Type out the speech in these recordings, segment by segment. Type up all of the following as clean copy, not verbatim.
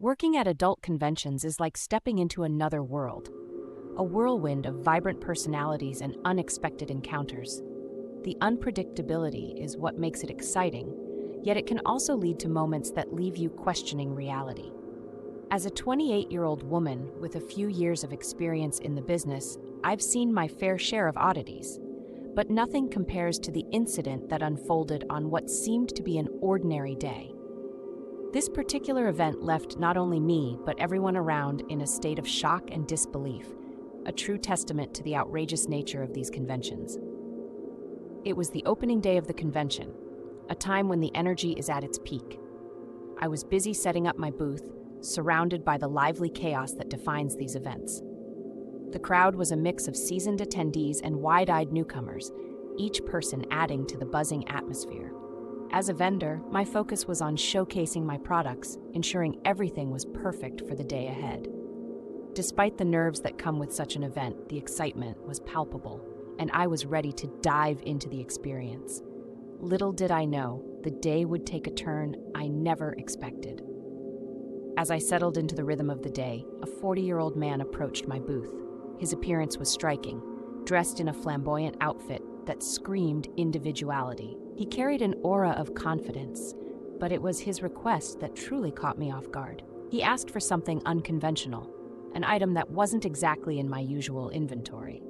Working at adult conventions is like stepping into another world, a whirlwind of vibrant personalities and unexpected encounters. The unpredictability is what makes it exciting, yet it can also lead to moments that leave you questioning reality. As a 28-year-old woman with a few years of experience in the business, I've seen my fair share of oddities. But nothing compares to the incident that unfolded on what seemed to be an ordinary day. This particular event left not only me, but everyone around in a state of shock and disbelief, a true testament to the outrageous nature of these conventions. It was the opening day of the convention, a time when the energy is at its peak. I was busy setting up my booth, surrounded by the lively chaos that defines these events. The crowd was a mix of seasoned attendees and wide-eyed newcomers, each person adding to the buzzing atmosphere. As a vendor, my focus was on showcasing my products, ensuring everything was perfect for the day ahead. Despite the nerves that come with such an event, the excitement was palpable, and I was ready to dive into the experience. Little did I know, the day would take a turn I never expected. As I settled into the rhythm of the day, a 40-year-old man approached my booth. His appearance was striking, dressed in a flamboyant outfit that screamed individuality. He carried an aura of confidence, but it was his request that truly caught me off guard. He asked for something unconventional, an item that wasn't exactly in my usual inventory.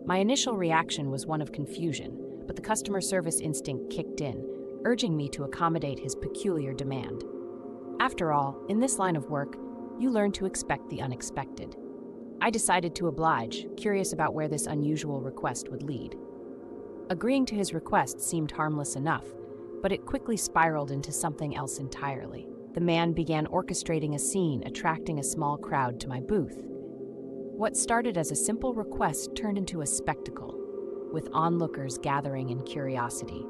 My initial reaction was one of confusion, but the customer service instinct kicked in, urging me to accommodate his peculiar demand. After all, in this line of work, you learn to expect the unexpected. I decided to oblige, curious about where this unusual request would lead. Agreeing to his request seemed harmless enough, but it quickly spiraled into something else entirely. The man began orchestrating a scene, attracting a small crowd to my booth. What started as a simple request turned into a spectacle, with onlookers gathering in curiosity.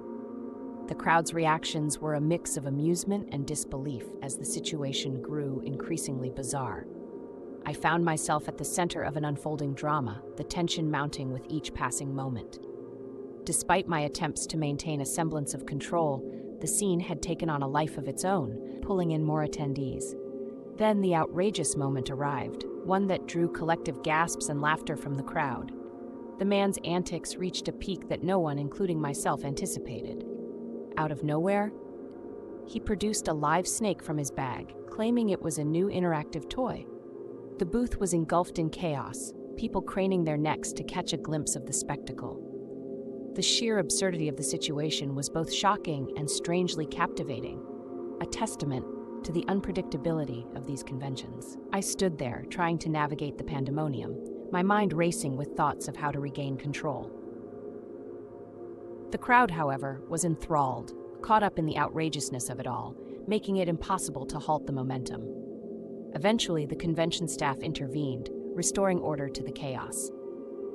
The crowd's reactions were a mix of amusement and disbelief as the situation grew increasingly bizarre. I found myself at the center of an unfolding drama, the tension mounting with each passing moment. Despite my attempts to maintain a semblance of control, the scene had taken on a life of its own, pulling in more attendees. Then the outrageous moment arrived, one that drew collective gasps and laughter from the crowd. The man's antics reached a peak that no one, including myself, anticipated. Out of nowhere, he produced a live snake from his bag, claiming it was a new interactive toy. The booth was engulfed in chaos, people craning their necks to catch a glimpse of the spectacle. The sheer absurdity of the situation was both shocking and strangely captivating, a testament to the unpredictability of these conventions. I stood there, trying to navigate the pandemonium, my mind racing with thoughts of how to regain control. The crowd, however, was enthralled, caught up in the outrageousness of it all, making it impossible to halt the momentum. Eventually, the convention staff intervened, restoring order to the chaos.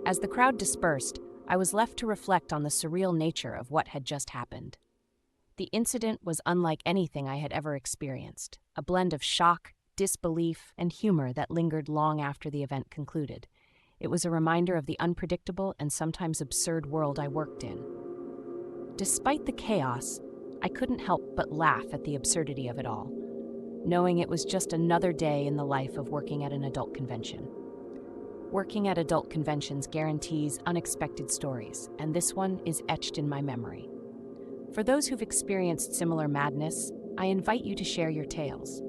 As the crowd dispersed, I was left to reflect on the surreal nature of what had just happened. The incident was unlike anything I had ever experienced, a blend of shock, disbelief, and humor that lingered long after the event concluded. It was a reminder of the unpredictable and sometimes absurd world I worked in. Despite the chaos, I couldn't help but laugh at the absurdity of it all, knowing it was just another day in the life of working at an adult convention. Working at adult conventions guarantees unexpected stories, and this one is etched in my memory. For those who've experienced similar madness, I invite you to share your tales.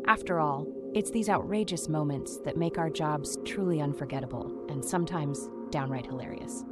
After all, it's these outrageous moments that make our jobs truly unforgettable and sometimes downright hilarious.